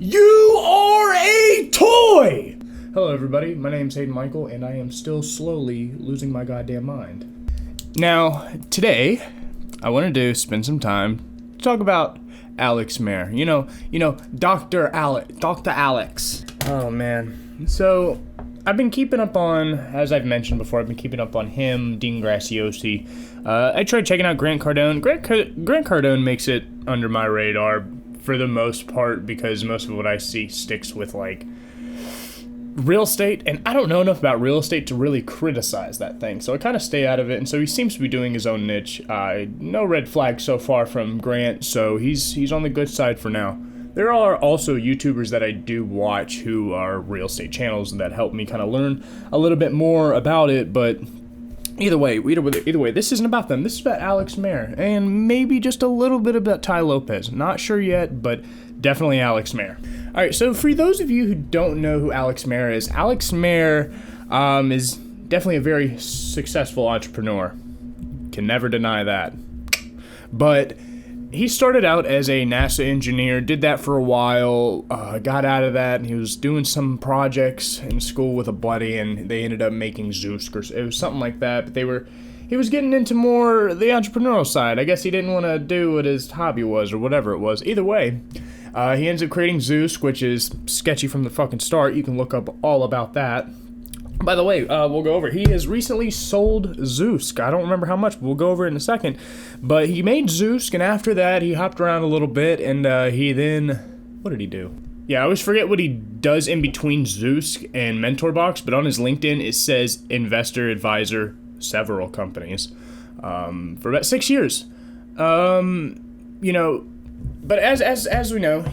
You are a toy! Hello everybody, my name's Hayden Michael, and I am still slowly losing my goddamn mind. Now, today, I wanted to spend some time to talk about Alex Mehr. You know, Dr.Alex. Oh man. So, I've been keeping up on, as I've mentioned before, I've been keeping up on him, Dean Graciosi. I tried checking out Grant Cardone. Grant Cardone makes it under my radar for the most part because most of what I see sticks with, like, real estate, and I don't know enough about real estate to really criticize that thing, so I kind of stay out of it, and so he seems to be doing his own niche. No red flags so far from Grant, so he's on the good side for now. There are also YouTubers that I do watch who are real estate channels that help me kind of learn a little bit more about it, but either way, this isn't about them. This is about Alex Mehr, and maybe just a little bit about Tai Lopez. Not sure yet, but definitely Alex Mehr. Alright, so for those of you who don't know who Alex Mehr is is definitely a very successful entrepreneur. Can never deny that. But he started out as a NASA engineer, did that for a while, got out of that, and he was doing some projects in school with a buddy, and they ended up making Zeus, or it was something like that, but he was getting into more the entrepreneurial side. I guess he didn't want to do what his hobby was, or whatever it was. Either way, he ends up creating Zeus, which is sketchy from the fucking start. You can look up all about that. By the way, we'll go over. He has recently sold Zeus. I don't remember how much, but we'll go over it in a second. But he made Zeus, and after that, he hopped around a little bit, and he then... What did he do? Yeah, I always forget what he does in between Zeus and MentorBox, but on his LinkedIn, it says investor, advisor, several companies, for about 6 years. But as we know,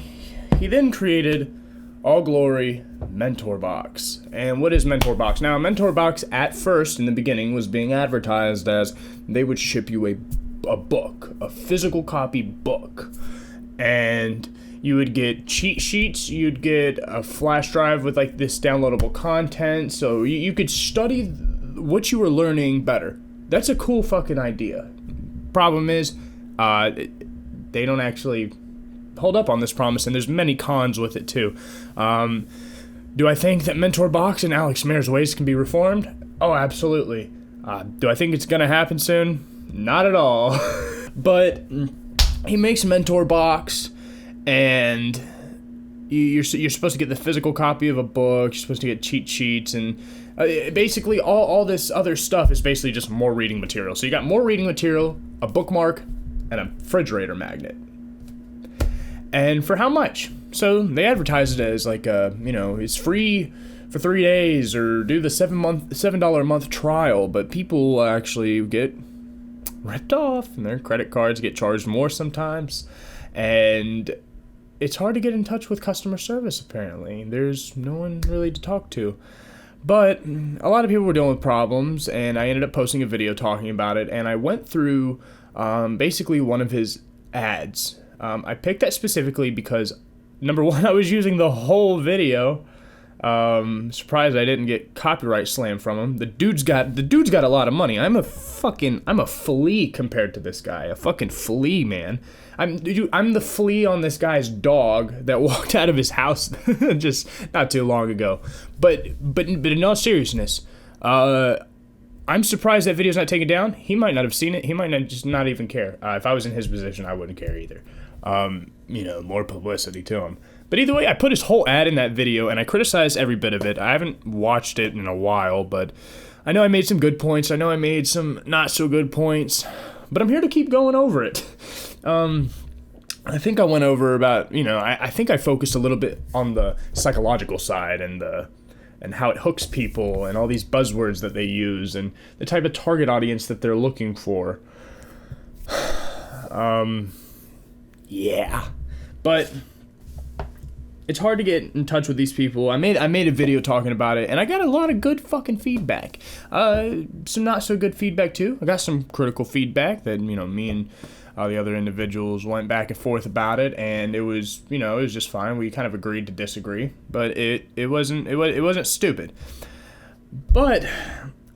he then created All Glory MentorBox. And what is MentorBox? Now, MentorBox at first, in the beginning, was being advertised as they would ship you a book, a physical copy book. And you would get cheat sheets, you'd get a flash drive with like this downloadable content, so you could study what you were learning better. That's a cool fucking idea. Problem is, they don't actually hold up on this promise, and there's many cons with it too. Do I think that MentorBox and Alex Mehr's ways can be reformed? Oh, absolutely. Do I think it's gonna happen soon? Not at all. But he makes MentorBox, and you're supposed to get the physical copy of a book. You're supposed to get cheat sheets, and basically all this other stuff is basically just more reading material. So you got more reading material, a bookmark, and a refrigerator magnet. And for how much? So they advertise it as like it's free for 3 days, or do the $7 a month trial, but people actually get ripped off, and their credit cards get charged more sometimes, and it's hard to get in touch with customer service. Apparently there's no one really to talk to, but a lot of people were dealing with problems, and I ended up posting a video talking about it, and I went through basically one of his ads. I picked that specifically because, number one, I was using the whole video. Surprised I didn't get copyright slammed from him. The dude's got a lot of money. I'm a flea compared to this guy. A fucking flea, man. I'm the flea on this guy's dog that walked out of his house just not too long ago. But in all seriousness, I'm surprised that video's not taken down. He might not have seen it. He might not even care. If I was in his position, I wouldn't care either. More publicity to him. But either way, I put his whole ad in that video, and I criticized every bit of it. I haven't watched it in a while, but I know I made some good points. I know I made some not so good points, but I'm here to keep going over it. I think I went over about, I think I focused a little bit on the psychological side and how it hooks people and all these buzzwords that they use and the type of target audience that they're looking for. Yeah. But it's hard to get in touch with these people. I made a video talking about it, and I got a lot of good fucking feedback. Some not so good feedback too. I got some critical feedback that, me and the other individuals went back and forth about it, and it was just fine. We kind of agreed to disagree, but it wasn't stupid. But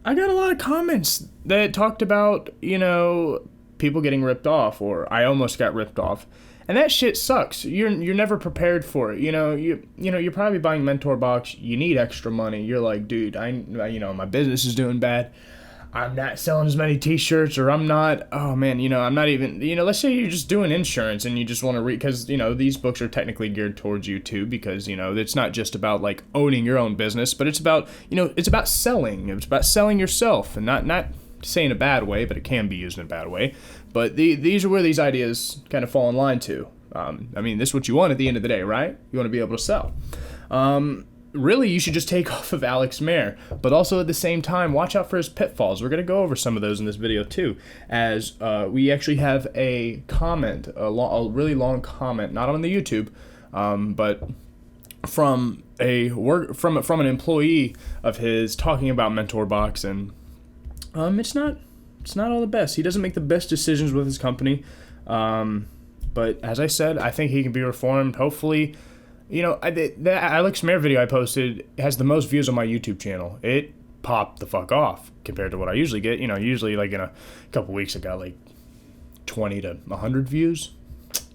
I got a lot of comments that talked about, people getting ripped off, or I almost got ripped off. And that shit sucks. You're never prepared for it. You're probably buying MentorBox. You need extra money. You're like, dude, my business is doing bad. I'm not selling as many t-shirts, or I'm not, I'm not even, let's say you're just doing insurance and you just want to read, because, these books are technically geared towards you too, because, it's not just about like owning your own business, but it's about, it's about selling. It's about selling yourself, and not say in a bad way, but it can be used in a bad way. But these are where these ideas kind of fall in line to. This is what you want at the end of the day, right? You want to be able to sell. Really, you should just take off of Alex Mehr, but also at the same time, watch out for his pitfalls. We're going to go over some of those in this video too, as we actually have a comment, a really long comment, not on the YouTube, but from from an employee of his talking about MentorBox, and it's not all the best. He doesn't make the best decisions with his company, but as I said, I think he can be reformed. Hopefully. The Alex Mehr video I posted has the most views on my YouTube channel. It popped the fuck off compared to what I usually get. Usually like in a couple weeks I got like 20 to 100 views.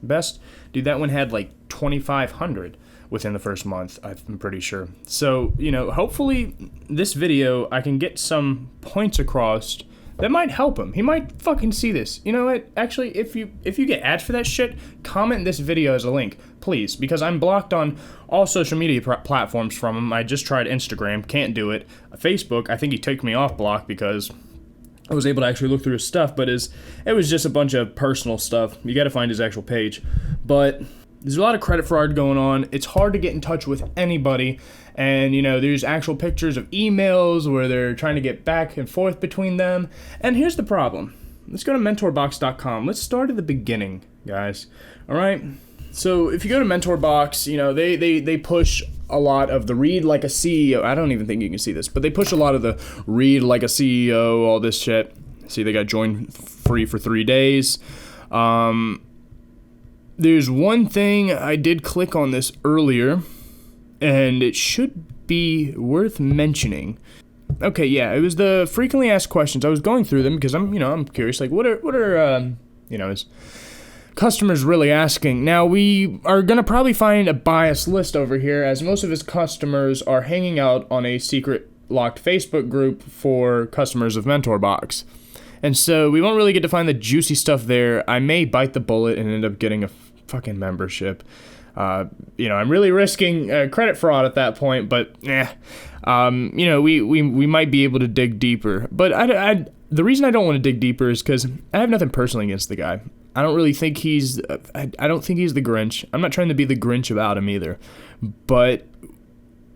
Best. Dude, that one had like 2,500 within the first month, I'm pretty sure. So, hopefully this video I can get some points across that might help him. He might fucking see this. You know what? Actually, if you get ads for that shit, comment this video as a link, please, because I'm blocked on all social media platforms from him. I just tried Instagram, can't do it. Facebook, I think he took me off block because I was able to actually look through his stuff, but it was just a bunch of personal stuff. You got to find his actual page. But there's a lot of credit fraud going on. It's hard to get in touch with anybody. And, there's actual pictures of emails where they're trying to get back and forth between them. And here's the problem. Let's go to mentorbox.com. Let's start at the beginning, guys. All right? So if you go to MentorBox, they push a lot of the read like a CEO. I don't even think you can see this, but they push a lot of the read like a CEO, all this shit. See, they got join free for 3 days. There's one thing I did click on this earlier, and it should be worth mentioning. Okay, yeah, it was the frequently asked questions. I was going through them because I'm curious. Like, what are is customers really asking? Now, we are gonna probably find a biased list over here, as most of his customers are hanging out on a secret locked Facebook group for customers of MentorBox. And so we won't really get to find the juicy stuff there. I may bite the bullet and end up getting a fucking membership. I'm really risking credit fraud at that point, but we might be able to dig deeper. But the reason I don't want to dig deeper is because I have nothing personally against the guy. I don't really think I don't think he's the Grinch. I'm not trying to be the Grinch about him either, but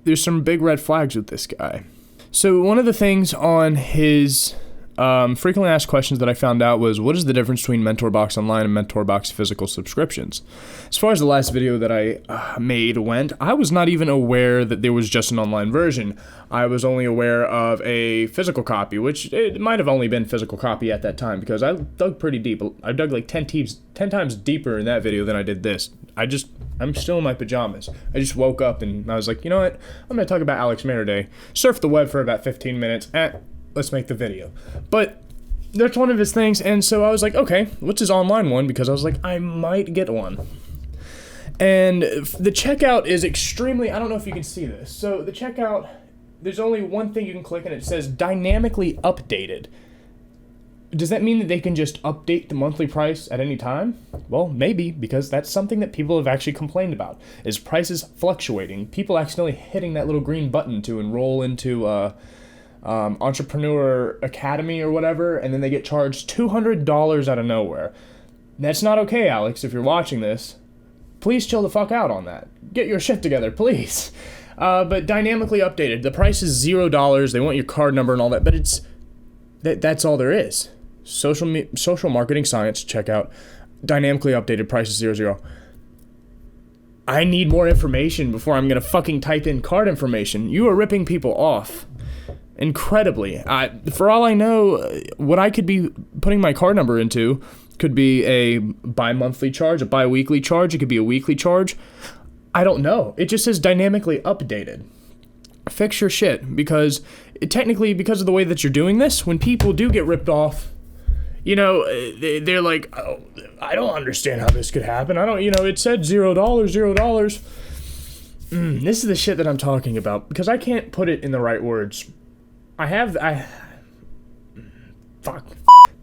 there's some big red flags with this guy. So one of the things on his frequently asked questions that I found out was, what is the difference between MentorBox Online and MentorBox physical subscriptions? As far as the last video that I made went, I was not even aware that there was just an online version. I was only aware of a physical copy, which it might have only been physical copy at that time, because I dug pretty deep. I dug like 10 times deeper in that video than I did this. I'm still in my pajamas. I just woke up and I was like, you know what? I'm going to talk about Alex Mehr today. Surfed the web for about 15 minutes. Let's make the video. But that's one of his things, and so I was like, okay, what's his online one? Because I was like, I might get one. And the checkout is extremely, I don't know if you can see this. So the checkout, there's only one thing you can click, and it says dynamically updated. Does that mean that they can just update the monthly price at any time? Well, maybe, because that's something that people have actually complained about, is prices fluctuating. People accidentally hitting that little green button to enroll into Entrepreneur Academy or whatever, and then they get charged $200 out of nowhere. That's not okay, Alex. If you're watching this, please chill the fuck out on that. Get your shit together, please. But dynamically updated. The price is $0. They want your card number and all that, but that's all there is. Social marketing science checkout. Dynamically updated, price is 00. I need more information before I'm gonna fucking type in card information. You are ripping people off. Incredibly. For all I know, what I could be putting my card number into could be a bi-monthly charge, a bi-weekly charge, it could be a weekly charge. I don't know. It just says dynamically updated. Fix your shit, because technically, because of the way that you're doing this, when people do get ripped off, they're like, oh, I don't understand how this could happen. I don't, it said $0. This is the shit that I'm talking about, because I can't put it in the right words. Fuck.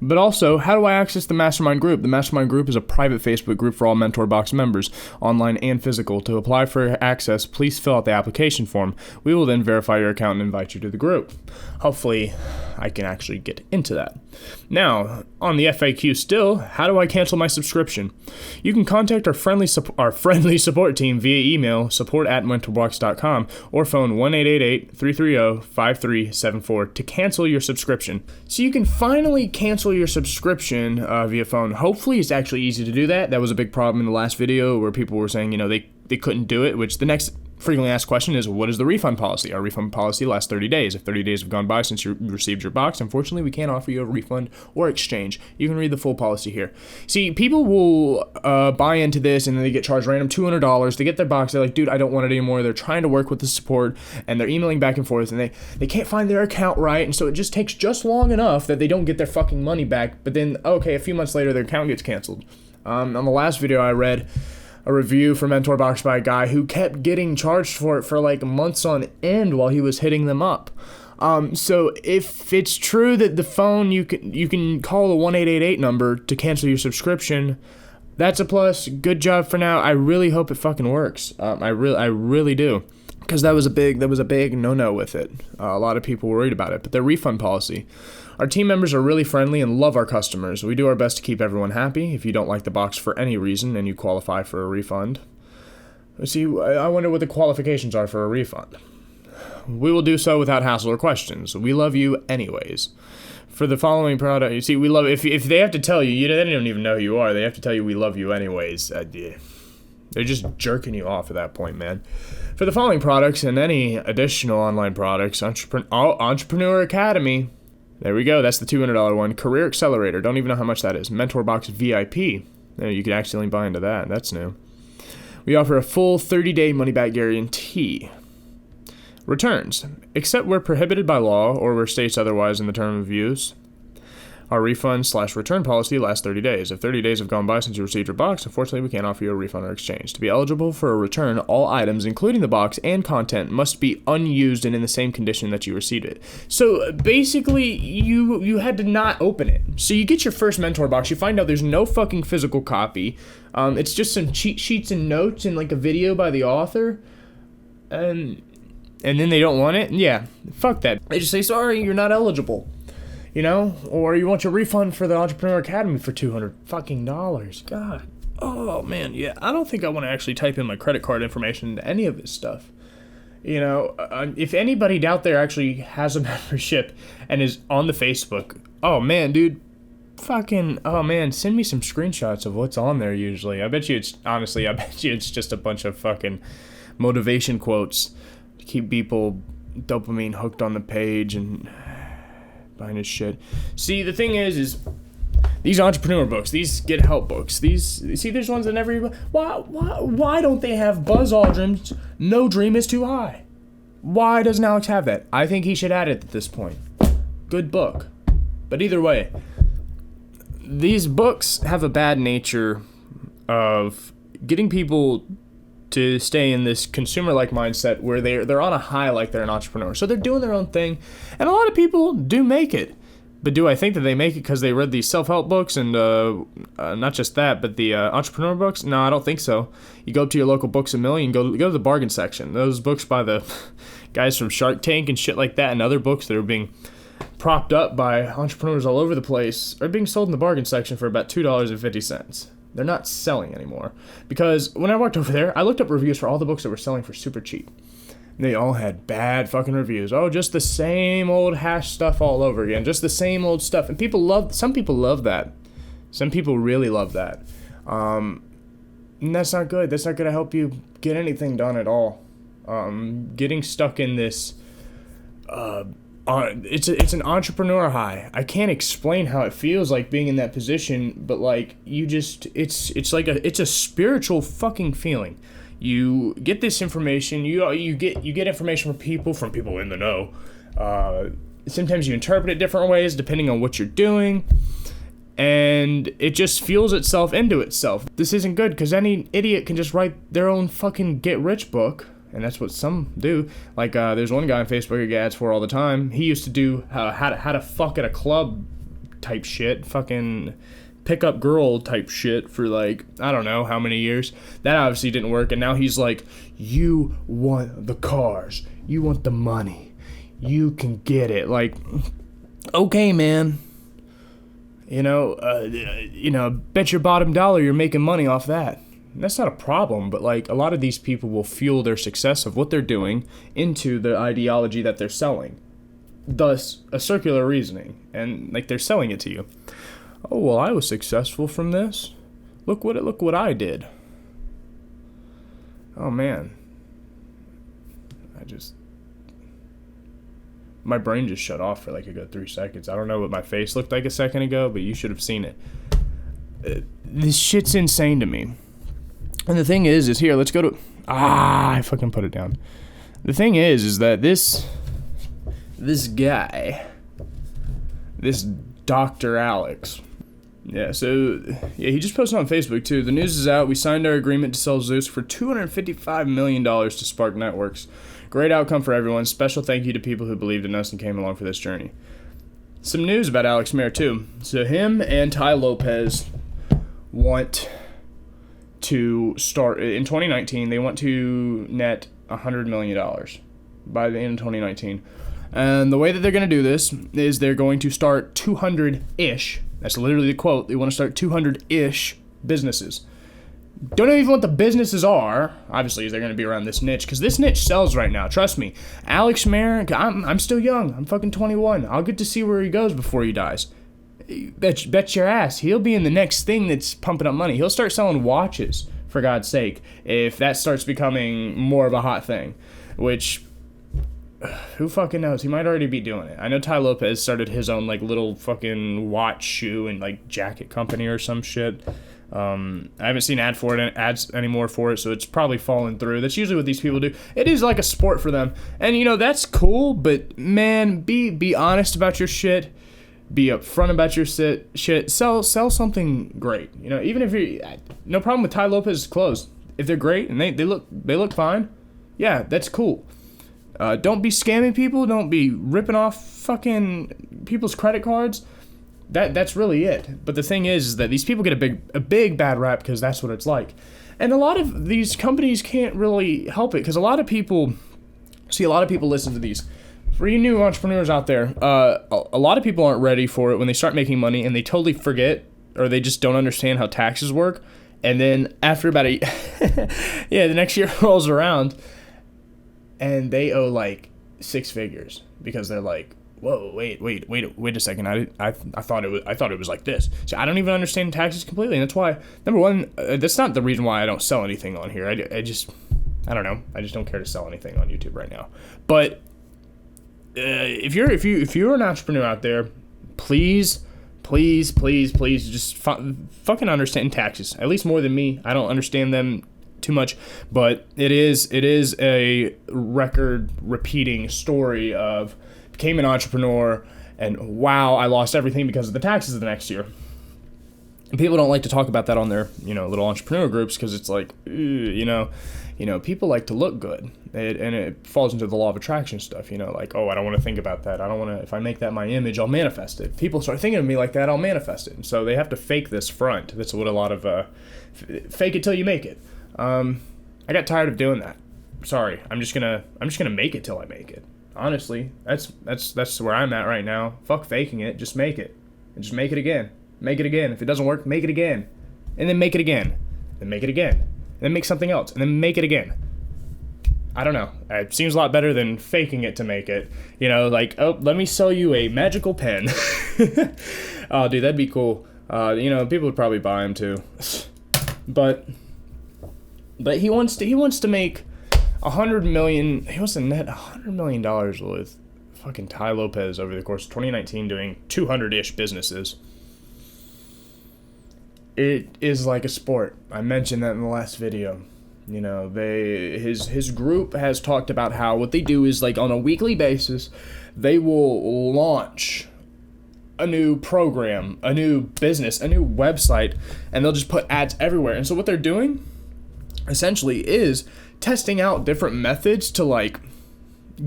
But also, how do I access the Mastermind group? The Mastermind group is a private Facebook group for all MentorBox members, online and physical. To apply for access, please fill out the application form. We will then verify your account and invite you to the group. Hopefully, I can actually get into that. Now, on the FAQ still, how do I cancel my subscription? You can contact our friendly support team via email, support@mentorbox.com, or phone 1-888-330-5374 to cancel your subscription. So you can finally cancel your subscription via phone. Hopefully it's actually easy to do that. That was a big problem in the last video where people were saying, they couldn't do it, which the next frequently asked question is, what is the refund policy? Our refund policy lasts 30 days. If 30 days have gone by since you received your box, unfortunately, we can't offer you a refund or exchange. You can read the full policy here. See, people will buy into this, and then they get charged random $200. They get their box. They're like, dude, I don't want it anymore. They're trying to work with the support, and they're emailing back and forth, and they can't find their account right, and so it just takes just long enough that they don't get their fucking money back. But then, okay, a few months later, their account gets canceled. On the last video I read a review for MentorBox by a guy who kept getting charged for it for like months on end while he was hitting them up. So if it's true that the phone, you can call the 1-888 number to cancel your subscription, that's a plus. Good job for now. I really hope it fucking works. I really do. Because that was a big no-no with it. A lot of people worried about it. But their refund policy. Our team members are really friendly and love our customers. We do our best to keep everyone happy. If you don't like the box for any reason and you qualify for a refund. See, I wonder what the qualifications are for a refund. We will do so without hassle or questions. We love you anyways. For the following product, you see, we love, if they have to tell you, they don't even know who you are. They have to tell you we love you anyways. They're just jerking you off at that point, man. For the following products and any additional online products, Entrepreneur Academy. There we go. That's the $200 one. Career Accelerator. Don't even know how much that is. MentorBox VIP. You can accidentally buy into that. That's new. We offer a full 30-day money-back guarantee. Returns. Except where prohibited by law or where states otherwise in the term of use. Our refund/return policy lasts 30 days. If 30 days have gone by since you received your box, unfortunately, we can't offer you a refund or exchange. To be eligible for a return, all items, including the box and content, must be unused and in the same condition that you received it. So basically, you had to not open it. So you get your first Mentor box, you find out there's no fucking physical copy. It's just some cheat sheets and notes and like a video by the author. And then they don't want it? Yeah, fuck that. They just say, sorry, you're not eligible. Or you want your refund for the Entrepreneur Academy for $200 fucking dollars. God. Oh, man, yeah. I don't think I want to actually type in my credit card information into any of this stuff. If anybody out there actually has a membership and is on the Facebook, oh, man, dude, send me some screenshots of what's on there usually. I bet you it's just a bunch of fucking motivation quotes to keep people dopamine hooked on the page and buying his shit. See, the thing is these entrepreneur books, these get help books, there's ones in every, why don't they have Buzz Aldrin's No Dream Is Too High? Why doesn't Alex have that? I think he should add it at this point. Good book. But either way, these books have a bad nature of getting people to stay in this consumer-like mindset where they're on a high like they're an entrepreneur. So they're doing their own thing, and a lot of people do make it. But do I think that they make it because they read these self-help books and not just that, but the entrepreneur books? No, I don't think so. You go up to your local Books A Million, go to the bargain section. Those books by the guys from Shark Tank and shit like that, and other books that are being propped up by entrepreneurs all over the place are being sold in the bargain section for about $2.50. They're not selling anymore. Because when I walked over there, I looked up reviews for all the books that were selling for super cheap. They all had bad fucking reviews. Oh, just the same old hash stuff all over again. Just the same old stuff. And some people love that. Some people really love that. And that's not good. That's not going to help you get anything done at all. Getting stuck in this... it's an entrepreneur high. I can't explain how it feels like being in that position, but like it's a spiritual fucking feeling. You get this information, you get information from people in the know. Sometimes you interpret it different ways depending on what you're doing, and it just fuels itself into itself. This isn't good, because any idiot can just write their own fucking get-rich book, and that's what some do. Like, there's one guy on Facebook I get ads for all the time. He used to do how to fuck at a club type shit, fucking pickup girl type shit for, like, I don't know how many years. That obviously didn't work, and now he's like, you want the cars, you want the money, you can get it. Like, okay, man. Bet your bottom dollar you're making money off that. And that's not a problem, but, like, a lot of these people will fuel their success of what they're doing into the ideology that they're selling. Thus, a circular reasoning, and, like, they're selling it to you. Oh, well, I was successful from this. Look what I did. Oh, man. My brain just shut off for like a good 3 seconds. I don't know what my face looked like a second ago, but you should have seen it. This shit's insane to me. And the thing is here, let's go to... I fucking put it down. The thing is that this guy, this Dr.Alex... Yeah, he just posted on Facebook, too. The news is out. We signed our agreement to sell Zeus for $255 million to Spark Networks. Great outcome for everyone. Special thank you to people who believed in us and came along for this journey. Some news about Alex Mehr, too. So him and Tai Lopez want to start... In 2019, they want to net $100 million by the end of 2019. And the way that they're going to do this is they're going to start 200-ish... That's literally the quote. They want to start 200-ish businesses. Don't know even what the businesses are. Obviously, they're going to be around this niche, because this niche sells right now. Trust me. Alex Mehr, I'm still young. I'm fucking 21. I'll get to see where he goes before he dies. Bet your ass. He'll be in the next thing that's pumping up money. He'll start selling watches, for God's sake, if that starts becoming more of a hot thing, which... Who fucking knows? He might already be doing it. I know Tai Lopez started his own, like, little fucking watch, shoe, and, like, jacket company or some shit. I haven't seen ads anymore for it, so it's probably fallen through. That's usually what these people do. It is like a sport for them. And, that's cool, but, man, be honest about your shit. Be upfront about your shit. Sell something great. Even if you're... No problem with Tai Lopez's clothes. If they're great and they look fine, yeah, that's cool. Don't be scamming people. Don't be ripping off fucking people's credit cards. That's really it. But the thing is that these people get a big bad rap because that's what it's like. And a lot of these companies can't really help it, because a lot of people listen to these. For you new entrepreneurs out there, a lot of people aren't ready for it when they start making money, and they totally forget, or they just don't understand how taxes work. And then after about the next year rolls around, and they owe like 6 figures because they're like, whoa, wait a second. I thought it was like this. So I don't even understand taxes completely. And that's why, number one, that's not the reason why I don't sell anything on here. I don't know. I just don't care to sell anything on YouTube right now. But if you're an entrepreneur out there, please just fucking understand taxes. At least more than me. I don't understand them too much, but it is a record repeating story of became an entrepreneur and wow, I lost everything because of the taxes the next year. And people don't like to talk about that on their little entrepreneur groups, because it's like people like to look good, and it falls into the law of attraction stuff. Like, oh, I don't want to think about that. I don't want to. If I make that my image, I'll manifest it. People start thinking of me like that, I'll manifest it. And so they have to fake this front. That's what a lot of fake it till you make it. I got tired of doing that. Sorry, I'm just gonna make it till I make it. Honestly, that's where I'm at right now. Fuck faking it, just make it, and just make it again. Make it again. If it doesn't work, make it again, and then make it again, then make it again, and then make something else, and then make it again. I don't know. It seems a lot better than faking it to make it. Like, oh, let me sell you a magical pen. Oh, dude, that'd be cool. People would probably buy them too. But he wants to make $100 million. He wants to net $100 million with fucking Tai Lopez over the course of 2019, doing 200-ish businesses. It is like a sport. I mentioned that in the last video. His group has talked about how what they do is, like, on a weekly basis, they will launch a new program, a new business, a new website, and they'll just put ads everywhere. And so what they're doing essentially is testing out different methods to like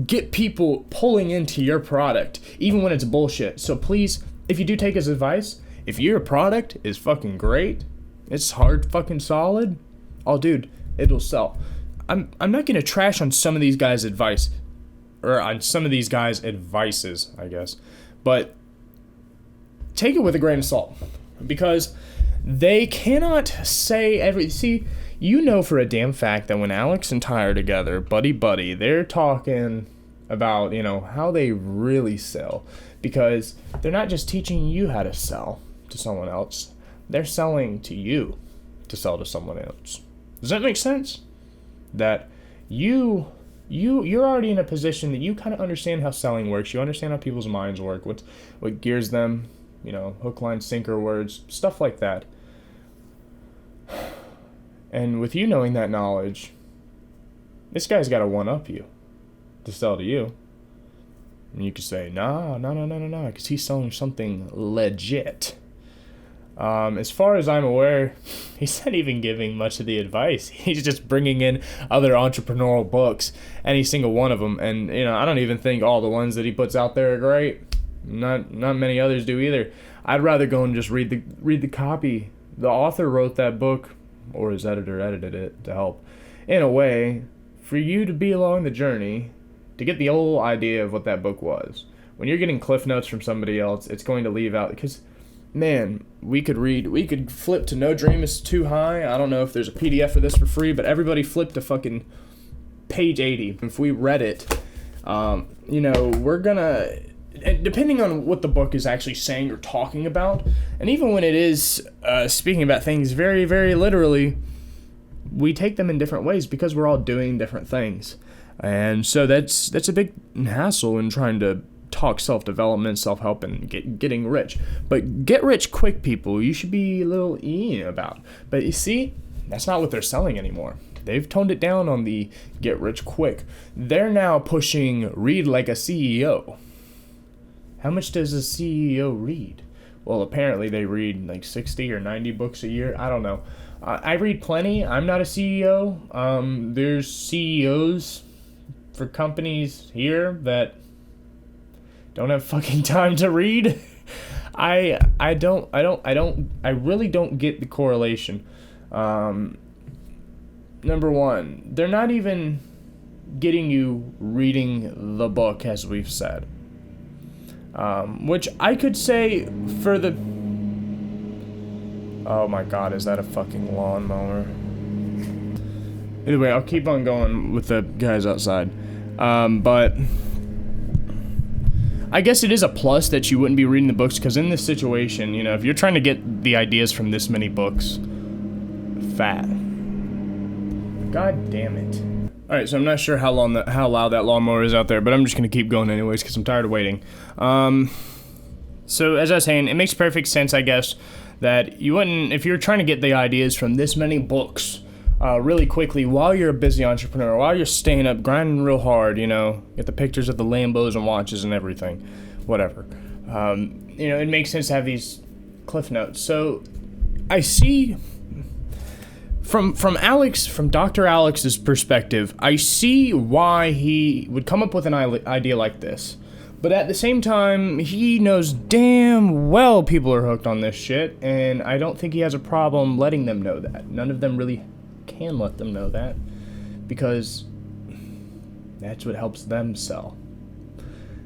get people pulling into your product, even when it's bullshit. So please, if you do take his advice, if your product is fucking great, it's hard fucking solid, oh dude, it'll sell. I'm not gonna trash on some of these guys' advice, or on some of these guys' advices, I guess, but take it with a grain of salt, because they cannot say every. See, you know for a damn fact that when Alex and Tai are together, buddy, they're talking about, how they really sell, because they're not just teaching you how to sell to someone else, they're selling to you to sell to someone else. Does that make sense? That you're already in a position that you kind of understand how selling works, you understand how people's minds work, what gears them, hook, line, sinker words, stuff like that. And with you knowing that knowledge, this guy's got to one-up you to sell to you. And you could say, no, because he's selling something legit. As far as I'm aware, he's not even giving much of the advice. He's just bringing in other entrepreneurial books, any single one of them. And, I don't even think all the ones that he puts out there are great. Not many others do either. I'd rather go and just read the copy. The author wrote that book, or his editor edited it to help, in a way, for you to be along the journey, to get the whole idea of what that book was. When you're getting cliff notes from somebody else, it's going to leave out, because, man, we could flip to No Dream Is Too High. I don't know if there's a PDF for this for free, but everybody flip to fucking page 80. If we read it, we're gonna, depending on what the book is actually saying or talking about, and even when it is speaking about things very, very literally, we take them in different ways because we're all doing different things. And so that's a big hassle in trying to talk self-development, self-help, and getting rich. But get rich quick, people, you should be a little about. But you see, that's not what they're selling anymore. They've toned it down on the get rich quick. They're now pushing read like a CEO. How much does a CEO read? Well, apparently they read like 60 or 90 books a year. I don't know. I read plenty. I'm not a CEO. There's CEOs for companies here that don't have fucking time to read. I really don't get the correlation. Number one, they're not even getting you reading the book, as we've said. Which I could say for the... Oh my god, is that a fucking lawnmower? Anyway, I'll keep on going with the guys outside. But I guess it is a plus that you wouldn't be reading the books, because in this situation, if you're trying to get the ideas from this many books, God damn it. Alright, so I'm not sure how loud that lawnmower is out there, but I'm just going to keep going anyways because I'm tired of waiting. So as I was saying, it makes perfect sense, I guess, that you wouldn't, if you're trying to get the ideas from this many books really quickly while you're a busy entrepreneur, while you're staying up, grinding real hard, get the pictures of the Lambos and watches and everything, whatever. It makes sense to have these cliff notes. So I see... From Dr. Alex's perspective, I see why he would come up with an idea like this. But at the same time, he knows damn well people are hooked on this shit, and I don't think he has a problem letting them know that. None of them really can let them know that, because that's what helps them sell.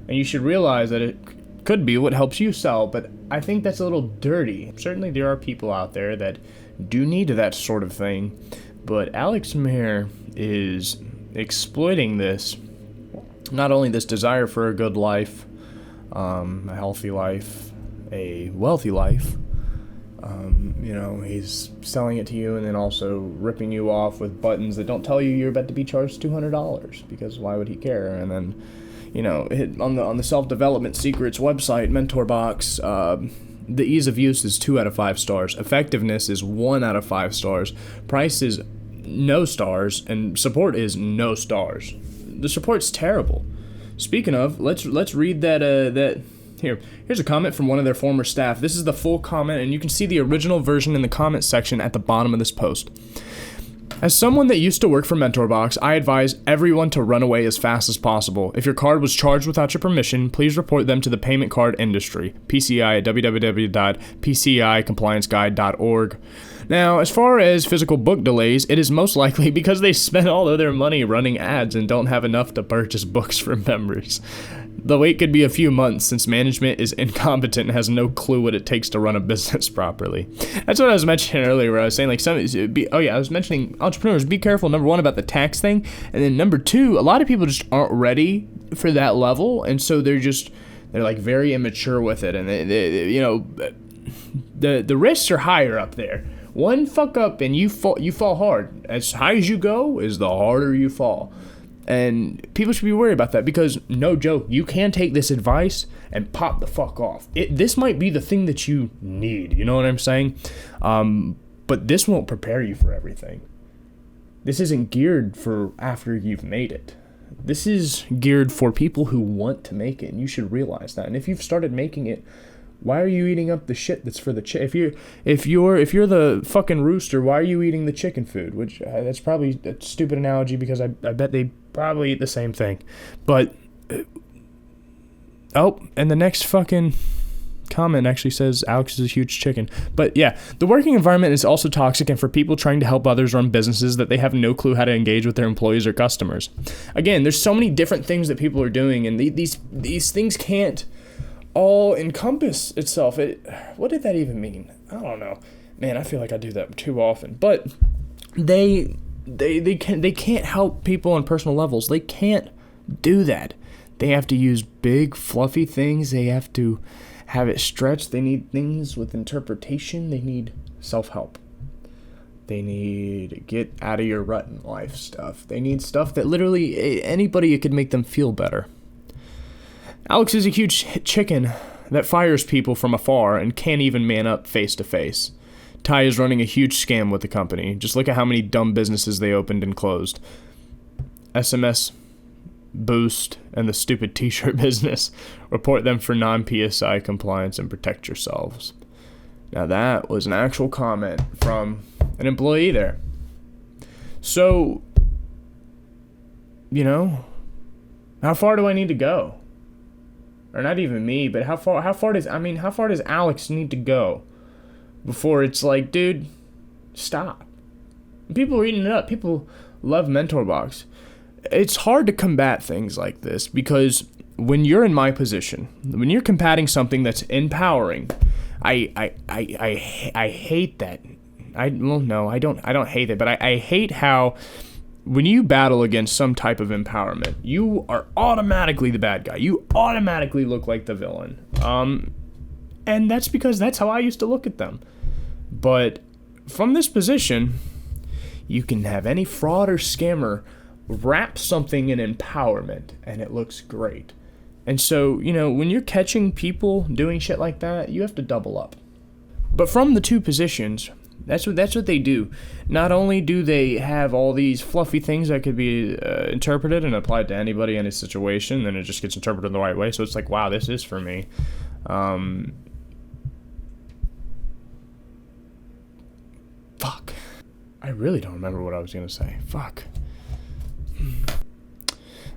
And you should realize that it could be what helps you sell, but I think that's a little dirty. Certainly there are people out there that do need that sort of thing, but Alex Mehr is exploiting this, not only this desire for a good life, a healthy life, a wealthy life, he's selling it to you and then also ripping you off with buttons that don't tell you you're about to be charged $200, because why would he care? And then, hit on the self-development secrets website, MentorBox, the ease of use is 2 out of 5 stars. Effectiveness is 1 out of 5 stars. Price is no stars, and support is no stars. The support's terrible. Speaking of, let's read that Here's a comment from one of their former staff. This is the full comment, and you can see the original version in the comment section at the bottom of this post. As someone that used to work for MentorBox, I advise everyone to run away as fast as possible. If your card was charged without your permission, please report them to the payment card industry, PCI at www.pcicomplianceguide.org. Now, as far as physical book delays, it is most likely because they spent all of their money running ads and don't have enough to purchase books for members. The wait could be a few months since management is incompetent and has no clue what it takes to run a business properly. That's what I was mentioning earlier, where I was saying, like, I was mentioning entrepreneurs, be careful, number one, about the tax thing, and then number two, a lot of people just aren't ready for that level, and so they're like very immature with it, and the risks are higher up there. One fuck up and you fall hard. As high as you go is the harder you fall. And people should be worried about that because, no joke, you can take this advice and pop the fuck off. This might be the thing that you need, you know what I'm saying? But this won't prepare you for everything. This isn't geared for after you've made it. This is geared for people who want to make it, and you should realize that. And if you've started making it, why are you eating up the shit that's for the chicken? If you're the fucking rooster, why are you eating the chicken food? Which that's probably a stupid analogy because I bet they probably eat the same thing. But and the next fucking comment actually says Alex is a huge chicken. But yeah, the working environment is also toxic, and for people trying to help others run businesses that they have no clue how to engage with their employees or customers. Again, there's so many different things that people are doing, and these things can't all encompass itself. What did that even mean? I don't know. Man, I feel like I do that too often. But they can't help people on personal levels. They can't do that. They have to use big fluffy things. They have to have it stretched. They need things with interpretation. They need self-help. They need get out of your rut in life stuff. They need stuff that literally anybody could make them feel better. Alex is a huge chicken that fires people from afar and can't even man up face to face. Tai is running a huge scam with the company. Just look at how many dumb businesses they opened and closed. SMS, Boost, and the stupid t-shirt business. Report them for non-PSI compliance and protect yourselves. Now that was an actual comment from an employee there. So, how far do I need to go? Or not even me, but how far does Alex need to go before it's like, dude, stop? People are eating it up. People love MentorBox. It's hard to combat things like this because when you're in my position, when you're combating something that's empowering, I hate that. I don't hate it, but I hate how when you battle against some type of empowerment, you are automatically the bad guy. You automatically look like the villain. And that's because that's how I used to look at them. But from this position, you can have any fraud or scammer wrap something in empowerment, and it looks great. And so, when you're catching people doing shit like that, you have to double up. But from the two positions, that's what they do. Not only do they have all these fluffy things that could be interpreted and applied to anybody in a situation, then it just gets interpreted the right way. So it's like, wow, this is for me. Fuck. I really don't remember what I was going to say. Fuck.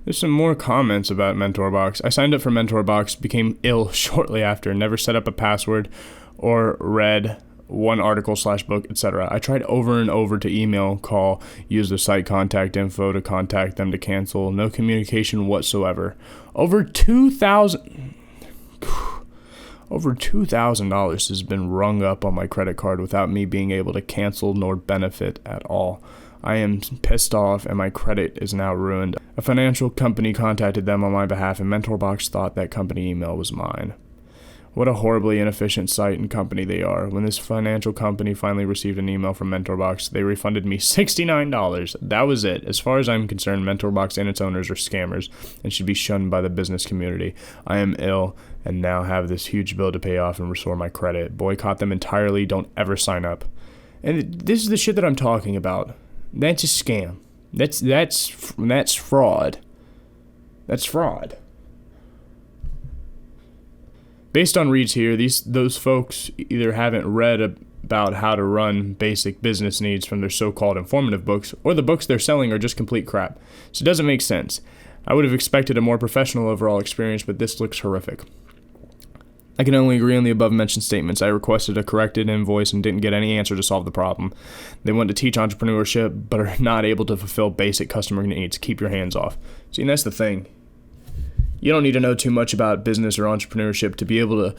There's some more comments about MentorBox. I signed up for MentorBox, became ill shortly after, never set up a password or read one article/book, etc. I tried over and over to email, call, use the site contact info to contact them to cancel. No communication whatsoever. Over $2,000 has been rung up on my credit card without me being able to cancel nor benefit at all. I am pissed off and my credit is now ruined. A financial company contacted them on my behalf and MentorBox thought that company email was mine. What a horribly inefficient site and company they are. When this financial company finally received an email from MentorBox, they refunded me $69. That was it. As far as I'm concerned, MentorBox and its owners are scammers and should be shunned by the business community. I am ill and now have this huge bill to pay off and restore my credit. Boycott them entirely. Don't ever sign up. And this is the shit that I'm talking about. That's a scam. That's fraud. That's fraud. Based on reads here, those folks either haven't read about how to run basic business needs from their so-called informative books, or the books they're selling are just complete crap. So it doesn't make sense. I would have expected a more professional overall experience, but this looks horrific. I can only agree on the above-mentioned statements. I requested a corrected invoice and didn't get any answer to solve the problem. They want to teach entrepreneurship, but are not able to fulfill basic customer needs. Keep your hands off. See, and that's the thing. You don't need to know too much about business or entrepreneurship to be able to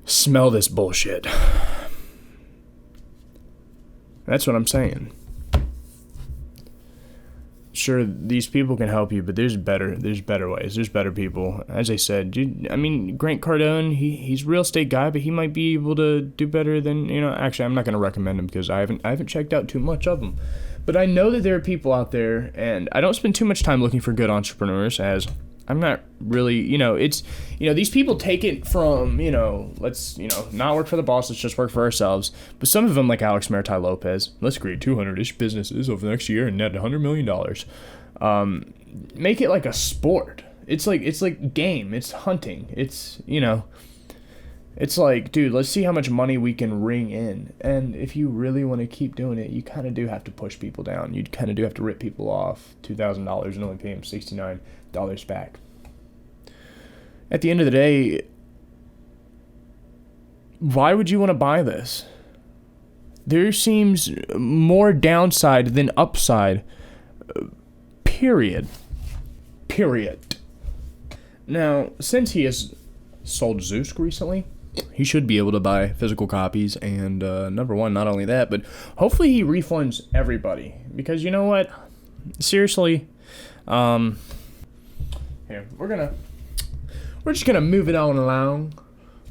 smell this bullshit. That's what I'm saying. Sure, these people can help you, but there's better ways. There's better people. As I said, dude, I mean, Grant Cardone, he's a real estate guy, but he might be able to do better than, actually, I'm not going to recommend him because I haven't checked out too much of them. But I know that there are people out there, and I don't spend too much time looking for good entrepreneurs, as I'm not really, these people take it from, let's, not work for the boss, let's just work for ourselves. But some of them, like Alex, Mehr, Tai Lopez, let's create 200-ish businesses over the next year and net $100 million. Make it like a sport. It's like game. It's hunting. It's like, dude, let's see how much money we can ring in. And if you really want to keep doing it, you kind of do have to push people down. You kind of do have to rip people off $2,000 and only pay them $69 back. At the end of the day, why would you want to buy this? There seems more downside than upside. Period. Now, since he has sold Zeus recently, he should be able to buy physical copies, and number one, not only that, but hopefully he refunds everybody, because you know what? Seriously, here, we're just gonna move it on along.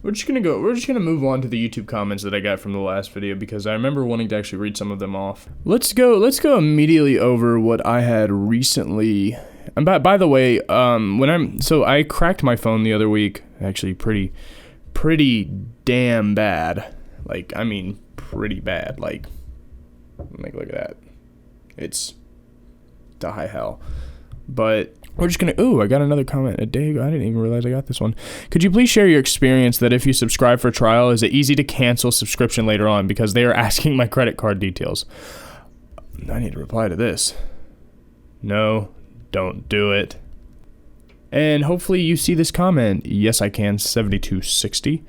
We're just gonna move on to the YouTube comments that I got from the last video, because I remember wanting to actually read some of them off. Let's go immediately over what I had recently. And by the way, I cracked my phone the other week, actually pretty damn bad. Like, I mean, pretty bad. Like look at that. It's to high hell. But we're just going to... I got another comment a day ago. I didn't even realize I got this one. Could you please share your experience that if you subscribe for trial, is it easy to cancel subscription later on because they are asking my credit card details? I need to reply to this. No, don't do it. And hopefully you see this comment. Yes, I can. 7260.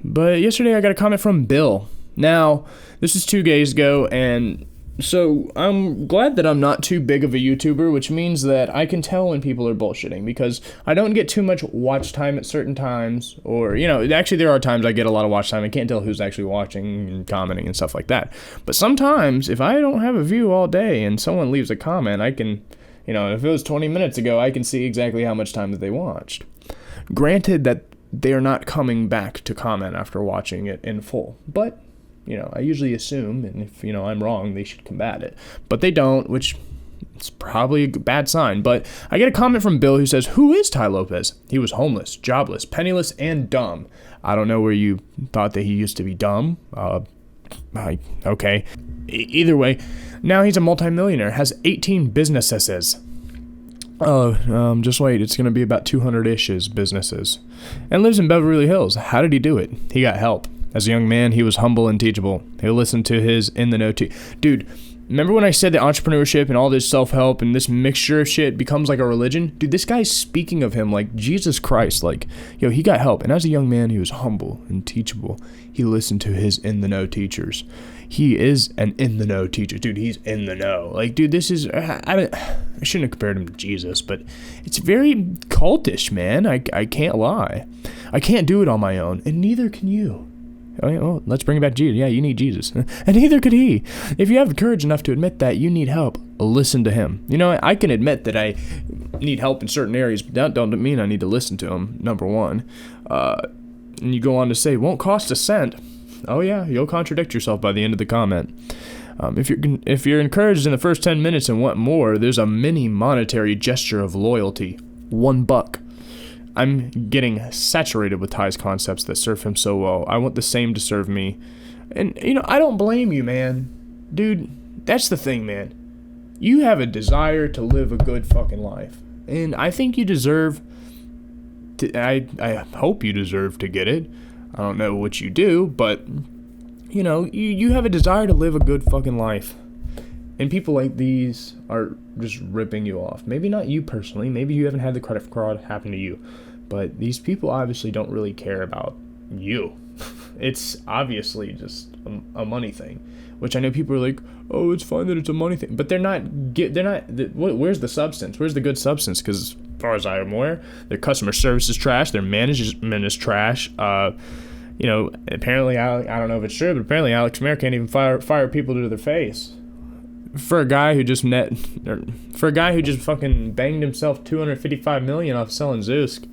But yesterday I got a comment from Bill. Now, this is 2 days ago, and... So, I'm glad that I'm not too big of a YouTuber, which means that I can tell when people are bullshitting, because I don't get too much watch time at certain times, or, actually there are times I get a lot of watch time. I can't tell who's actually watching and commenting and stuff like that. But sometimes, if I don't have a view all day and someone leaves a comment, I can, if it was 20 minutes ago, I can see exactly how much time that they watched. Granted that they are not coming back to comment after watching it in full, but... I usually assume, and if, I'm wrong, they should combat it. But they don't, which is probably a bad sign. But I get a comment from Bill who says, who is Tai Lopez? He was homeless, jobless, penniless, and dumb. I don't know where you thought that he used to be dumb. Okay. Either way, now he's a multimillionaire, has 18 businesses. Just wait, it's going to be about 200-ish businesses. And lives in Beverly Hills. How did he do it? He got help. As a young man, he was humble and teachable. He'll listen to his in-the-know Dude, remember when I said that entrepreneurship and all this self-help and this mixture of shit becomes like a religion? Dude, this guy's speaking of him like Jesus Christ. Like, he got help. And as a young man, he was humble and teachable. He listened to his in-the-know teachers. He is an in-the-know teacher. Dude, he's in the know. Like, dude, this is... I shouldn't have compared him to Jesus, but it's very cultish, man. I can't lie. I can't do it on my own, and neither can you. Oh, yeah, well, let's bring it back to Jesus. Yeah, you need Jesus. And neither could he. If you have the courage enough to admit that you need help, listen to him. I can admit that I need help in certain areas, but that don't mean I need to listen to him, number one. And you go on to say, won't cost a cent. Oh, yeah, you'll contradict yourself by the end of the comment. If you're encouraged in the first 10 minutes and want more, there's a mini monetary gesture of loyalty. $1. I'm getting saturated with Ty's concepts that serve him so well. I want the same to serve me. And, I don't blame you, man. Dude, that's the thing, man. You have a desire to live a good fucking life. And I think you deserve I hope you deserve to get it. I don't know what you do, but, you have a desire to live a good fucking life. And people like these are just ripping you off. Maybe not you personally. Maybe you haven't had the credit fraud happen to you. But these people obviously don't really care about you. It's obviously just a money thing. Which I know people are like, oh, it's fine that it's a money thing. But where's the substance? Where's the good substance? Because as far as I'm aware, their customer service is trash. Their management is trash. Apparently, I don't know if it's true, but apparently Alex Mehr can't even fire people to their face. For a guy who just fucking banged himself $255 million off selling Zeusk,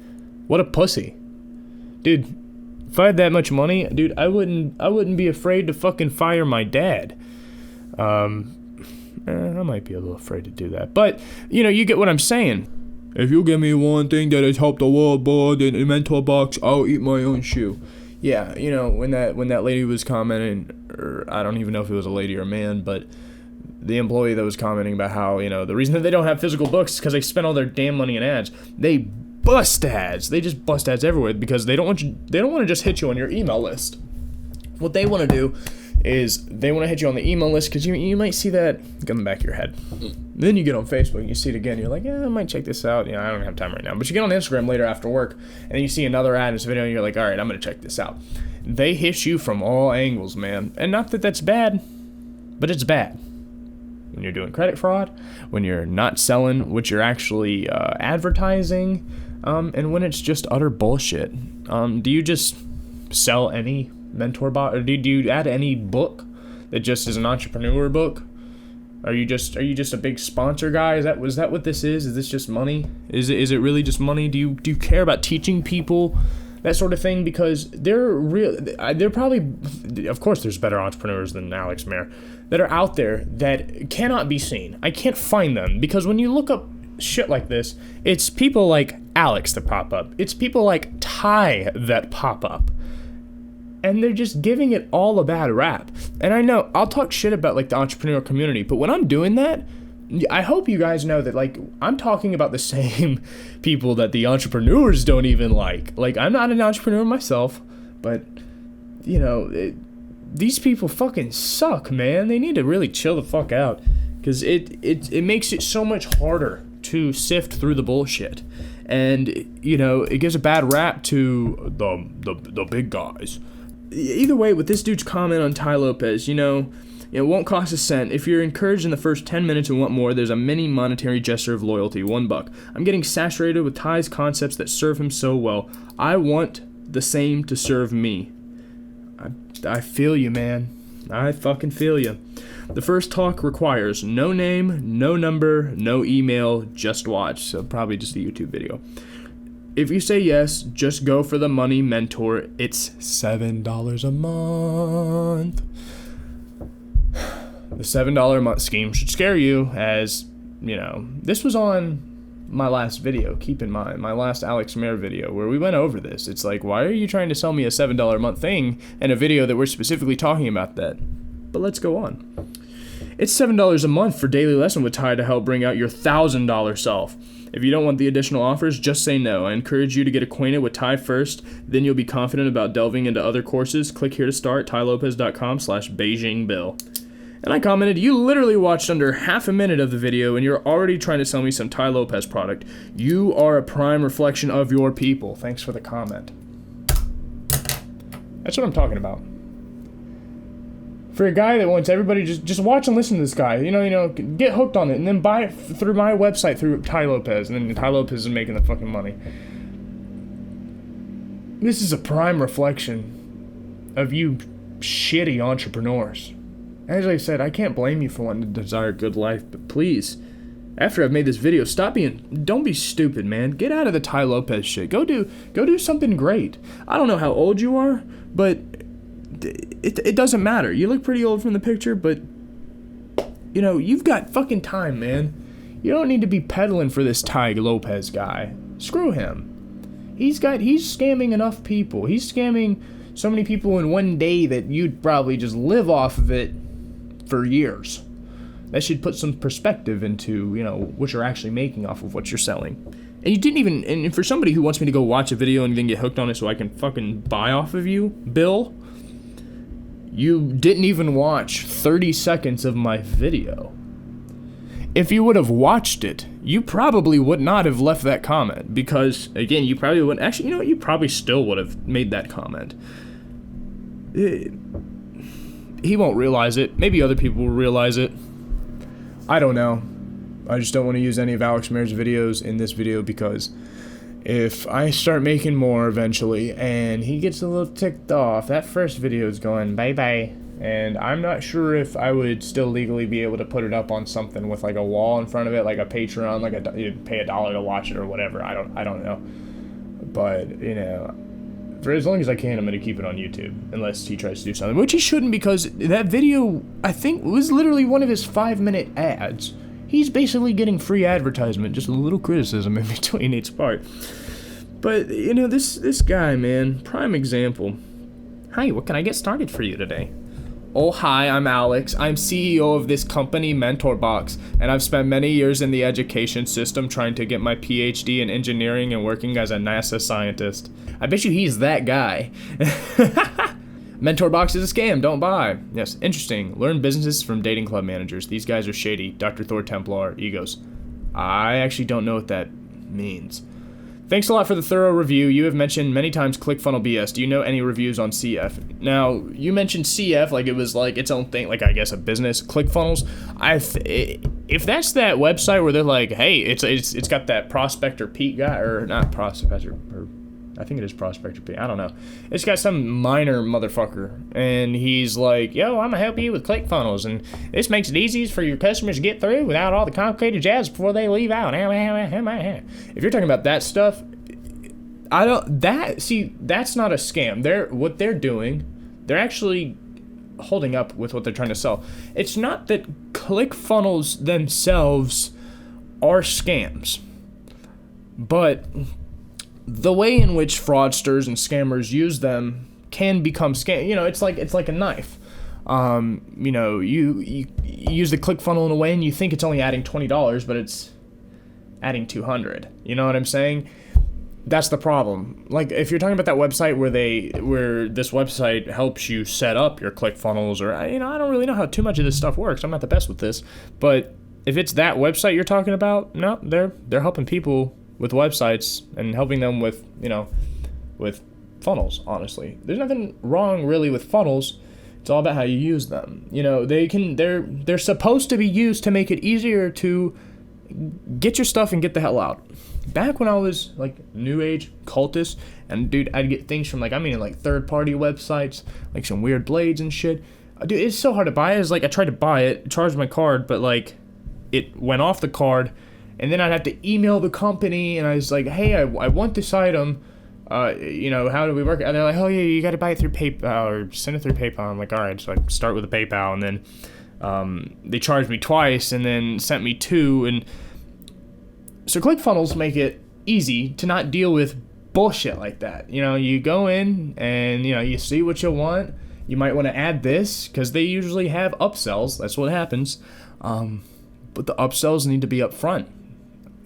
what a pussy, dude. If I had that much money, dude, I wouldn't be afraid to fucking fire my dad. I might be a little afraid to do that, but you get what I'm saying. If you give me one thing that has helped the world more than a MentorBox, I'll eat my own shoe. Yeah, when that lady was commenting, or I don't even know if it was a lady or a man, but the employee that was commenting about how, the reason that they don't have physical books is because they spend all their damn money in ads. They bust ads. They just bust ads everywhere because they don't want to just hit you on your email list. What they want to do is they want to hit you on the email list because you might see that in the back of your head. Then you get on Facebook and you see it again. You're like, yeah, I might check this out. I don't have time right now. But you get on Instagram later after work and then you see another ad in this video and you're like, all right, I'm going to check this out. They hit you from all angles, man. And not that that's bad, but it's bad. When you're doing credit fraud, when you're not selling what you're actually advertising, and when it's just utter bullshit. Do you just sell any MentorBox, or do you add any book that just is an entrepreneur book? Are you just a big sponsor guy? Was that what this is? Is this just money? Is it really just money? Do you care about teaching people that sort of thing? Because they're probably, of course, there's better entrepreneurs than Alex Mehr that are out there that cannot be seen. I can't find them because when you look up shit like this, it's people like Alex that pop up. It's people like Tai that pop up. And they're just giving it all a bad rap. And I know, I'll talk shit about the entrepreneurial community, but when I'm doing that, I hope you guys know that I'm talking about the same people that the entrepreneurs don't even like. I'm not an entrepreneur myself, but these people fucking suck, man. They need to really chill the fuck out because it makes it so much harder to sift through the bullshit. And it gives a bad rap to the big guys. Either way, with this dude's comment on Tai Lopez, it won't cost a cent. If you're encouraged in the first 10 minutes and want more, there's a mini monetary gesture of loyalty, $1. I'm getting saturated with Tai's concepts that serve him so well. I want the same to serve me. I feel you, man. I fucking feel you. The first talk requires no name, no number, no email, just watch. So probably just a YouTube video. If you say yes, just go for the money mentor. It's $7 a month. The $7 a month scheme should scare you, as this was on my last video. Keep in mind, my last Alex Mehr video where we went over this. It's like, why are you trying to sell me a $7 a month thing in a video that we're specifically talking about that? But let's go on. It's $7 a month for daily lesson with Tai to help bring out your $1,000 self. If you don't want the additional offers, just say no. I encourage you to get acquainted with Tai first, then you'll be confident about delving into other courses. Click here to start, tailopez.com/BeijingBill. And I commented, you literally watched under half a minute of the video and you're already trying to sell me some Tai Lopez product. You are a prime reflection of your people. Thanks for the comment. That's what I'm talking about. For a guy that wants everybody just watch and listen to this guy, get hooked on it and then buy it through my website through Tai Lopez, and then Tai Lopez is making the fucking money. This is a prime reflection of you shitty entrepreneurs. As I said, I can't blame you for wanting to desire a good life, but please, after I've made this video, don't be stupid, man. Get out of the Tai Lopez shit. Go do something great. I don't know how old you are, but it doesn't matter. You look pretty old from the picture, but you've got fucking time, man. You don't need to be peddling for this Tai Lopez guy. Screw him. He's scamming enough people. He's scamming so many people in one day that you'd probably just live off of it for years. That should put some perspective into, what you're actually making off of what you're selling. And you didn't even, and for somebody who wants me to go watch a video and then get hooked on it so I can fucking buy off of you, Bill, you didn't even watch 30 seconds of my video. If you would have watched it, you probably would not have left that comment, because, again, you probably wouldn't, actually, you probably still would have made that comment. He won't realize it. Maybe other people will realize it. I don't know. I just don't want to use any of Alex Mehr's videos in this video, because if I start making more eventually and he gets a little ticked off, that first video is going bye-bye. And I'm not sure if I would still legally be able to put it up on something with like a wall in front of it, like a Patreon, like you'd pay $1 to watch it or whatever. I don't know. But, for as long as I can, I'm going to keep it on YouTube, unless he tries to do something, which he shouldn't, because that video, I think, was literally one of his 5-minute ads. He's basically getting free advertisement, just a little criticism in between each part. But, this guy, man, prime example. Hi, what can I get started for you today? Oh, hi, I'm Alex. I'm CEO of this company, MentorBox, and I've spent many years in the education system trying to get my PhD in engineering and working as a NASA scientist. I bet you he's that guy. MentorBox is a scam, don't buy. Yes, interesting. Learn businesses from dating club managers. These guys are shady. Dr. Thor Templar, egos. I actually don't know what that means. Thanks a lot for the thorough review. You have mentioned many times ClickFunnels BS. Do you know any reviews on CF? Now, you mentioned CF like it was like its own thing, like I guess a business. ClickFunnels, if that's that website where they're like, hey, it's got that Prospector Pete guy, or not Prospector, or I think it is Prospector Pete, I don't know. It's got some minor motherfucker, and he's like, yo, I'm gonna help you with ClickFunnels, and this makes it easy for your customers to get through without all the complicated jazz before they leave out. If you're talking about that stuff, that's not a scam. What they're doing, they're actually holding up with what they're trying to sell. It's not that ClickFunnels themselves are scams, but the way in which fraudsters and scammers use them can become scam. It's like a knife. You use the ClickFunnels in a way and you think it's only adding $20, but it's adding $200. You know what I'm saying? That's the problem. Like, if you're talking about that website where this website helps you set up your ClickFunnels, or I don't really know how too much of this stuff works. I'm not the best with this, but if it's that website you're talking about, no, they're helping people with websites and helping them with with funnels. Honestly, there's nothing wrong really with funnels. It's all about how you use them. They're supposed to be used to make it easier to get your stuff and get the hell out. Back when I was like new age cultist, and dude, I'd get things from like third-party websites, like some weird blades and shit. Dude, it's so hard to buy. It's like I tried to buy it, charged my card, but like it went off the card. And then I'd have to email the company, and I was like, hey, I want this item. How do we work? And they're like, oh, yeah, you got to buy it through PayPal or send it through PayPal. I'm like, all right. So I start with a PayPal, and then they charged me twice and then sent me 2. And so ClickFunnels make it easy to not deal with bullshit like that. You go in and, you see what you want. You might want to add this because they usually have upsells. That's what happens. But the upsells need to be up front.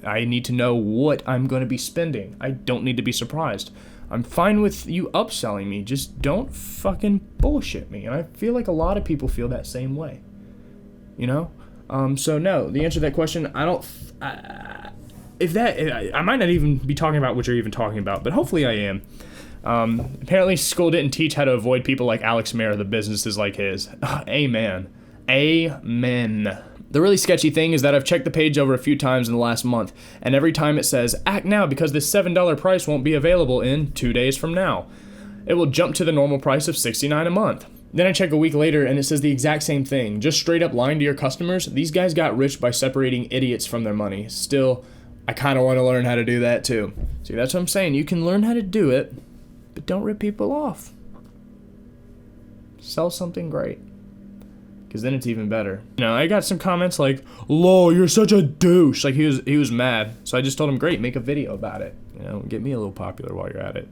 I need to know what I'm going to be spending. I don't need to be surprised. I'm fine with you upselling me. Just don't fucking bullshit me. And I feel like a lot of people feel that same way. So no, the answer to that question, I might not even be talking about what you're even talking about, but hopefully I am. Apparently school didn't teach how to avoid people like Alex Mehr, the businesses like his. Amen. Amen. The really sketchy thing is that I've checked the page over a few times in the last month, and every time it says, act now because this $7 price won't be available in 2 days from now. It will jump to the normal price of $69 a month. Then I check a week later and it says the exact same thing, just straight up lying to your customers. These guys got rich by separating idiots from their money. Still, I kind of want to learn how to do that too. See, that's what I'm saying. You can learn how to do it, but don't rip people off. Sell something great. Because then it's even better. I got some comments like, lol, you're such a douche. Like, he was mad. So I just told him, great, make a video about it. Get me a little popular while you're at it.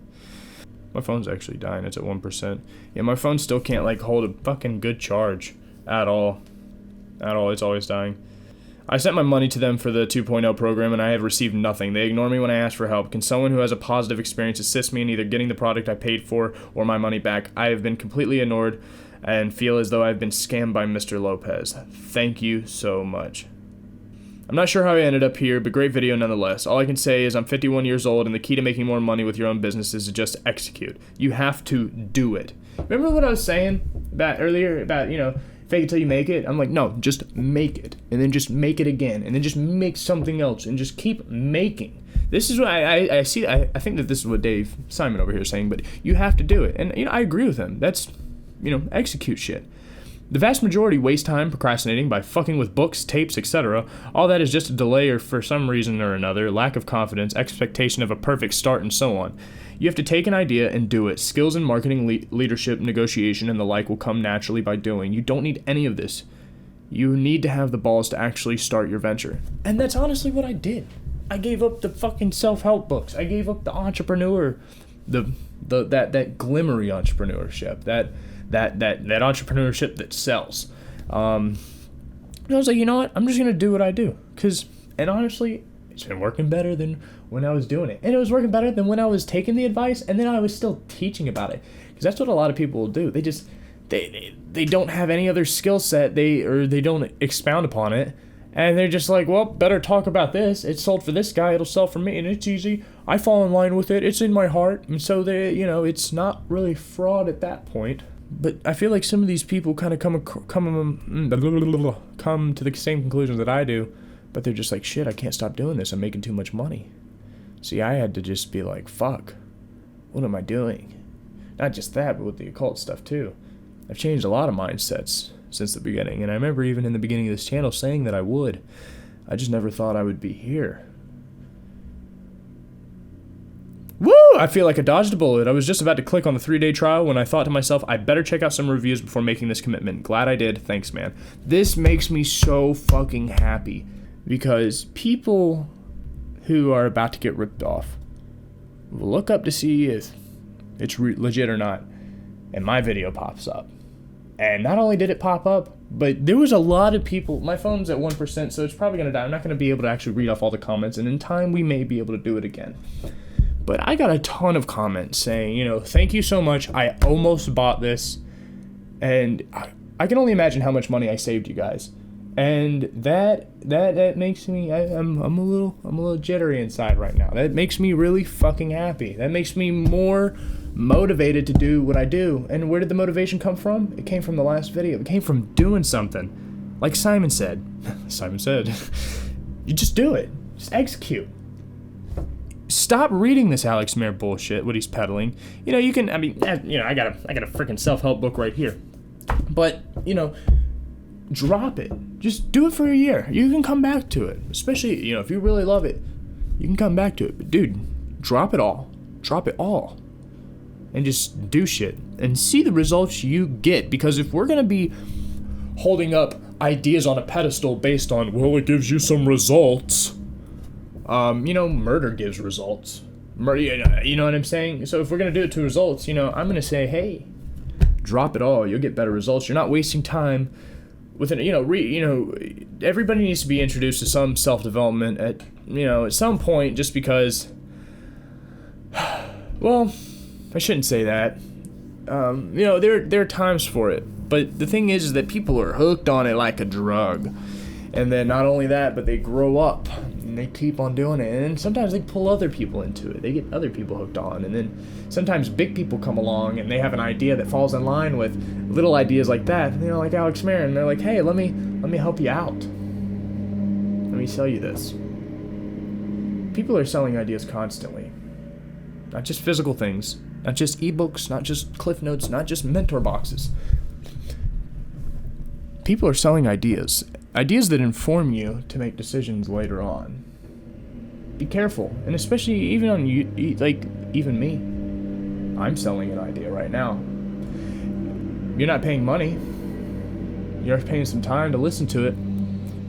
My phone's actually dying. It's at 1%. Yeah, my phone still can't, hold a fucking good charge at all. at all. It's always dying. I sent my money to them for the 2.0 program, and I have received nothing. They ignore me when I ask for help. Can someone who has a positive experience assist me in either getting the product I paid for or my money back? I have been completely ignored and feel as though I've been scammed by Mr. Lopez. Thank you so much. I'm not sure how I ended up here, but great video nonetheless. All I can say is I'm 51 years old, and the key to making more money with your own business is to just execute. You have to do it. Remember what I was saying earlier about, fake it till you make it? I'm like, no, just make it, and then just make it again, and then just make something else, and just keep making. This is what I see. I think that this is what Dave Simon over here is saying, but you have to do it. And, I agree with him. That's, execute shit. The vast majority waste time procrastinating by fucking with books, tapes, etc. All that is just a delay or for some reason or another, lack of confidence, expectation of a perfect start, and so on. You have to take an idea and do it. Skills in marketing, leadership, negotiation, and the like will come naturally by doing. You don't need any of this. You need to have the balls to actually start your venture. And that's honestly what I did. I gave up the fucking self-help books. I gave up the entrepreneur, that glimmery entrepreneurship, that entrepreneurship that sells. And I was like, you know what? I'm just going to do what I do. And honestly, it's been working better than when I was doing it. And it was working better than when I was taking the advice and then I was still teaching about it. Because that's what a lot of people will do. They just, they don't have any other skill set. They don't expound upon it. And they're just like, well, better talk about this. It's sold for this guy. It'll sell for me. And it's easy. I fall in line with it. It's in my heart. And so it's not really fraud at that point. But I feel like some of these people kind of come to the same conclusions that I do, but they're just like, shit, I can't stop doing this. I'm making too much money. See, I had to just be like, fuck, what am I doing? Not just that, but with the occult stuff too. I've changed a lot of mindsets since the beginning, and I remember even in the beginning of this channel saying that I would. I just never thought I would be here. Woo! I feel like I dodged a bullet. I was just about to click on the 3-day trial when I thought to myself, I better check out some reviews before making this commitment. Glad I did. Thanks, man. This makes me so fucking happy because people who are about to get ripped off will look up to see if it's legit or not, and my video pops up. And not only did it pop up, but there was a lot of people. My phone's at 1%, so it's probably going to die. I'm not going to be able to actually read off all the comments, and in time we may be able to do it again. But I got a ton of comments saying, thank you so much. I almost bought this. And I can only imagine how much money I saved you guys. And that makes me, I'm a little jittery inside right now. That makes me really fucking happy. That makes me more motivated to do what I do. And where did the motivation come from? It came from the last video. It came from doing something. Like Simon said. You just do it. Just execute. Stop reading this Alex Mehr bullshit, what he's peddling. I got a freaking self-help book right here. But, drop it. Just do it for a year. You can come back to it. Especially, if you really love it, you can come back to it. But, dude, drop it all. Drop it all. And just do shit. And see the results you get. Because if we're going to be holding up ideas on a pedestal based on, well, it gives you some results... murder gives results. You know what I'm saying? So if we're going to do it to results, I'm going to say, hey, drop it all. You'll get better results. You're not wasting time with everybody needs to be introduced to some self-development at some point just because, well, I shouldn't say that. There are times for it. But the thing is that people are hooked on it like a drug. And then not only that, but they grow up and they keep on doing it. And then sometimes they pull other people into it. They get other people hooked on. And then sometimes big people come along and they have an idea that falls in line with little ideas like that. Like Alex Mehr. And they're like, hey, let me help you out. Let me sell you this. People are selling ideas constantly. Not just physical things. Not just ebooks. Not just cliff notes. Not just mentor boxes. People are selling ideas. Ideas that inform you to make decisions later on. Be careful, and especially even on you, even me. I'm selling an idea right now. You're not paying money. You're paying some time to listen to it,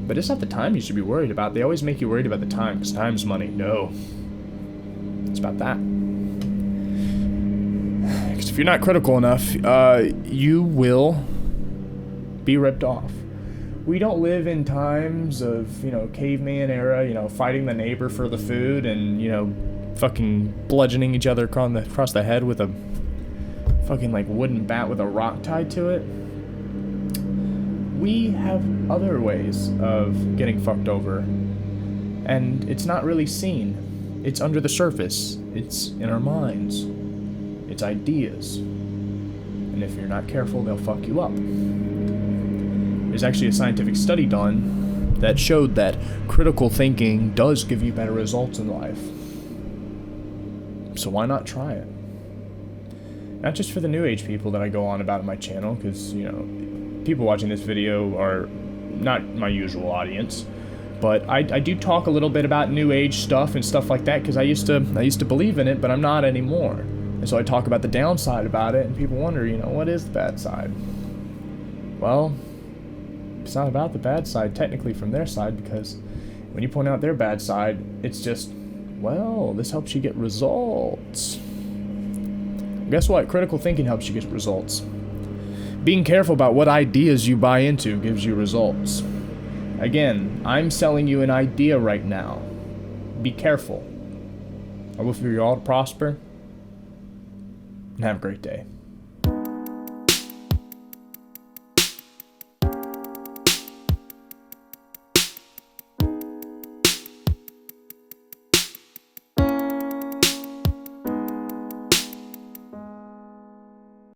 but it's not the time you should be worried about. They always make you worried about the time, because time's money. No. It's about that. Because if you're not critical enough, you will be ripped off. We don't live in times of, caveman era, fighting the neighbor for the food and, fucking bludgeoning each other across the head with a fucking, wooden bat with a rock tied to it. We have other ways of getting fucked over, and it's not really seen. It's under the surface. It's in our minds. It's ideas. And if you're not careful, they'll fuck you up. There's actually a scientific study done that showed that critical thinking does give you better results in life. So why not try it? Not just for the new age people that I go on about in my channel, because, people watching this video are not my usual audience. But I do talk a little bit about new age stuff and stuff like that, because I used to believe in it, but I'm not anymore. And so I talk about the downside about it, and people wonder, what is the bad side? Well, it's not about the bad side, technically, from their side, because when you point out their bad side, it's just, well, this helps you get results. Guess what? Critical thinking helps you get results. Being careful about what ideas you buy into gives you results. Again, I'm selling you an idea right now. Be careful. I wish you all to prosper, and have a great day.